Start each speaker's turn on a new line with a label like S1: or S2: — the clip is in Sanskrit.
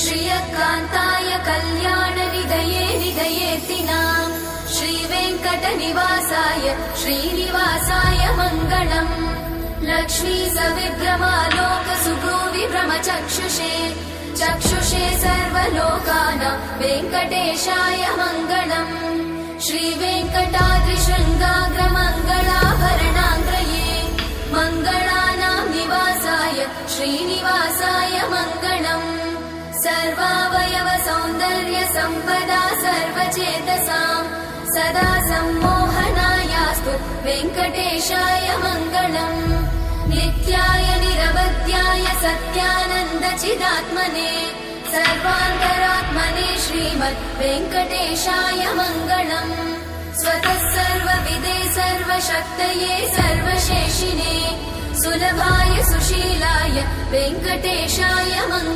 S1: श्रियकान्ताय कल्याणनिधये निधयेतिनाम् श्रीवेङ्कटनिवासाय श्रीनिवासाय मङ्गलम् लक्ष्मी सविभ्रमालोकसुभ्रूविभ्रमचक्षुषे चक्षुषे सर्वलोकानां वेङ्कटेशाय मङ्गलम् श्रीवेङ्कटाद्रिशृङ्गाग्रमङ्गलाभरणाङ्ग्रये मङ्गलानां निवासाय श्रीनिवासाय मङ्गलम् सर्वावयव सौन्दर्य सम्पदा सर्वचेतसां सदा सम्मोहनायास्तु वेङ्कटेशाय मङ्गलम् नित्याय निरवध्याय सत्यानन्दचिदात्मने सर्वान्तरात्मने श्रीमद् वेङ्कटेशाय मङ्गलम् स्वतः सर्वविदे सर्वशक्तये सर्वशेषिने सुलभाय सुशीलाय वेङ्कटेशाय मङ्गलम्।